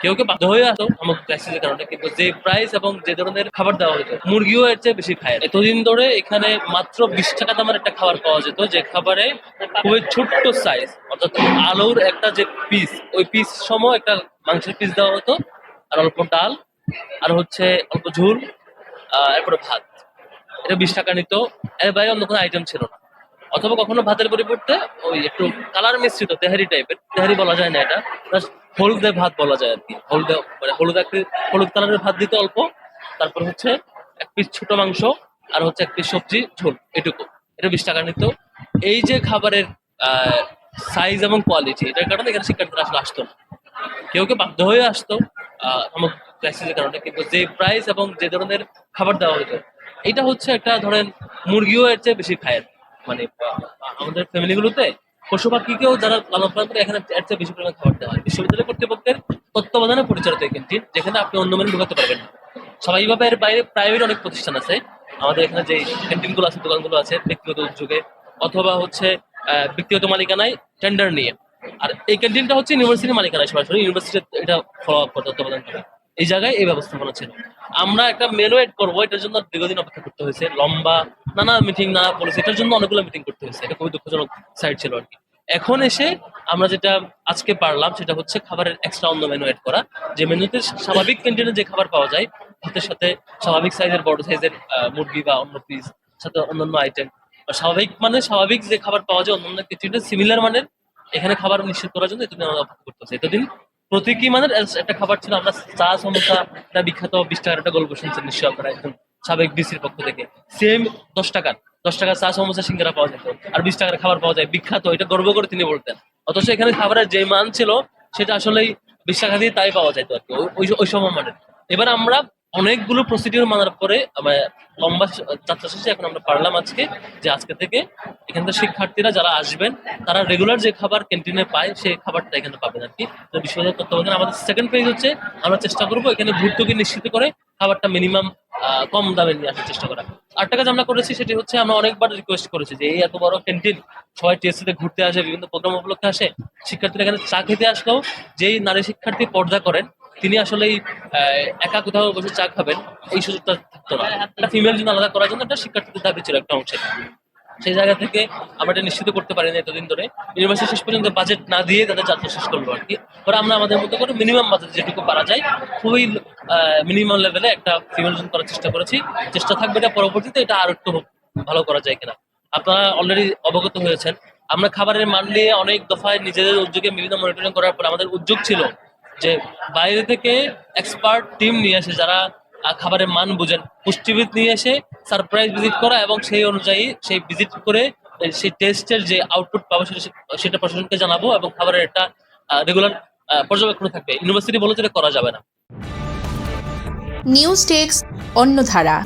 কেউ কেউ বাধ্য হয়ে আসতো আমার ক্রাইসিসের কারণে, কিন্তু যে প্রাইস এবং যে ধরনের খাবার দেওয়া হতো মুরগিও এর চেয়ে বেশি খায়। এতদিন ধরে এখানে মাত্র 20 টাকা দামের একটা খাবার পাওয়া যেত, যে খাবারে খুবই ছোট্ট সাইজ, অর্থাৎ আলুর একটা যে পিস, ওই পিস সম একটা মাংসের পিস দেওয়া হতো, আর অল্প ডাল, আর হচ্ছে অল্প ঝোল, এরপরে ভাত। এটা 20 টাকা নিত, এর বাইরে অন্য কোনো আইটেম ছিল না। অথবা কখনো ভাতের পরিবর্তে ওই একটু কালার মিশ্রিত তেহারি টাইপের, তেহারি বলা যায় না এটা, জাস্ট হলদে ভাত বলা যায় আর কি, হলদে মানে হলুদ কালারের ভাত দিতে অল্প, তারপর হচ্ছে এক পিস ছোট মাংস, আর হচ্ছে এক পিস সবজি ঝোল, এটুকু। এটা 20 টাকা নিত। এই যে খাবারের সাইজ এবং কোয়ালিটি, এটার কারণে এখানে শিক্ষার্থীরা আসলে আসতো না। কেউ কেউ বাধ্য হয়ে আসতো আমার ক্রাইসিসের কারণে, কিন্তু যে প্রাইস এবং যে ধরনের খাবার দেওয়া হতো, এটা হচ্ছে একটা ধরেন মুরগিও এর চেয়ে বেশি খায়। মানে আমাদের ফ্যামিলি গুলোতে পশু পাখিকেও যারা লালন পালন করে, এখানে এর চেয়ে বেশি পরিমাণ খাবার দেওয়া হয়। বিশ্ববিদ্যালয় কর্তৃপক্ষের তত্ত্বাবধানে পরিচালিত এই ক্যান্টিন, যেখানে আপনি অন্য মেনু ঢুকাতে পারবেন না। স্বাভাবিকভাবে এর বাইরে প্রাইভেট অনেক প্রতিষ্ঠান আছে। আমাদের এখানে যে ক্যান্টিন গুলো আছে, দোকানগুলো আছে ব্যক্তিগত উদ্যোগে অথবা হচ্ছে ব্যক্তিগত মালিকানায় টেন্ডার নিয়ে। আর এই ক্যান্টিনটা হচ্ছে ইউনিভার্সিটির মালিকানায়, সরাসরি ইউনিভার্সিটি এটা ফলো আপ করে, তত্ত্বাবধান করে। এই জায়গায় এই ব্যবস্থাপনা ছিল। আমরা একটা মেনু এড করবো, এটার জন্য দীর্ঘদিন অপেক্ষা করতে হয়েছে, লম্বা নানা মিটিং, নানা পলিসি, এটার জন্য অনেকগুলো মিটিং করতে হয়েছে। এটা খুবই দুঃখজনক সাইড ছিল আর কি। এখন এসে আমরা যেটা আজকে পারলাম, সেটা হচ্ছে খাবারের এক্সট্রা অন্য মেনু এড করা। যে মেনুতে স্বাভাবিক ক্যান্টিনে যে খাবার পাওয়া যায়, ভাতের সাথে স্বাভাবিক সাইজের বড় সাইজের মুরগি বা অন্য পিস, সাথে অন্যান্য আইটেম, স্বাভাবিক মানে স্বাভাবিক যে খাবার পাওয়া যায় অন্যান্য ক্যান্টিনে সিমিলার মানের, এখানে খাবার নিশ্চিত করার জন্য এতদিন আমরা অপেক্ষা করতেছি। এতদিন প্রতীকী মানের একটা খাবার ছিল। আমরা চা সমোসা, একটা বিখ্যাত 20 টাকার একটা গল্প শুনছেন নিশ্চয়ই আপনারা, একজন সাবেক বিসির পক্ষ থেকে। সেম 10 টাকার, 10 টাকার চা সমোসা সিঙ্গারা পাওয়া যেত, আর 20 টাকার খাবার পাওয়া যায়, বিখ্যাত, এটা গর্ব করে তিনি বলতেন। অথচ এখানে খাবারের যে মান ছিল, সেটা আসলেই 20 টাকা দিয়ে তাই পাওয়া যেত আর কি, ওই সময় মানের। এবার আমরা অনেকগুলো প্রসিডিউর মানার পরে লম্বা যাত্রা শেষে এখন আমরা পারলাম আজকে, যে আজকে থেকে এখানকার শিক্ষার্থীরা যারা আসবেন, তারা রেগুলার যে খাবার ক্যান্টিনে পায়, সেই খাবারটা এখানে পাবেন আর কি। তো বিশ্ববিদ্যালয় তত্ত্বাবধানে আমাদের সেকেন্ড ফেজ হচ্ছে, আমরা চেষ্টা করবো এখানে ভর্তুকি নিশ্চিত করে খাবারটা মিনিমাম কম দামে নিয়ে আসার চেষ্টা করা। আরেকটা কাজ আমরা করেছি, সেটি হচ্ছে আমরা অনেকবার রিকোয়েস্ট করেছি যে এই এত বড় ক্যান্টিন, সবাই টিএসসি তে ঘুরতে আসে, বিভিন্ন প্রোগ্রাম উপলক্ষে আসে, শিক্ষার্থীরা এখানে চা খেতে আসলেও যেই নারী শিক্ষার্থী পর্দা করেন, তিনি আসলেই একা কোথাও বসে চা খাবেন, এই সুযোগটা থাকতো না। একটা ফিমেল জন্য আলাদা করার জন্য একটা শিক্ষার্থীদের দাবি ছিল একটা অংশে। সেই জায়গা থেকে আমরা এটা নিশ্চিত করতে পারিনি এতদিন ধরে। ইউনিভার্সিটি শেষ পর্যন্ত বাজেট না দিয়ে তাদের যাত্রা শেষ করলো আর কি। পরে আমরা আমাদের মতো করে মিনিমাম বাজেট যেটুকু পারা যায়, খুবই মিনিমাম লেভেলে একটা ফিমেল করার চেষ্টা করেছি। চেষ্টা থাকবে এটা পরবর্তীতে এটা আর একটু ভালো করা যায় কিনা। আপনারা অলরেডি অবগত হয়েছেন, আমরা খাবারের মান নিয়ে অনেক দফায় নিজেদের উদ্যোগে বিভিন্ন মনিটরিং করার পর আমাদের উদ্যোগ ছিল যে বাইরে থেকে এক্সপার্ট টিম নিয়ে আসে, যারা খাবারের মান বুঝেন, পুষ্টিবিদ নিয়ে এসে সারপ্রাইজ ভিজিট করা, এবং সেই অনুযায়ী সেই ভিজিট করে সেই টেস্টের যে আউটপুট পাবো সেটা প্রশাসনকে জানাবো, এবং খাবারের একটা রেগুলার পর্যবেক্ষণ থাকবে। ইউনিভার্সিটি বলে যেটা করা যাবে না। নিউজ টেক্স অন্য ধারা।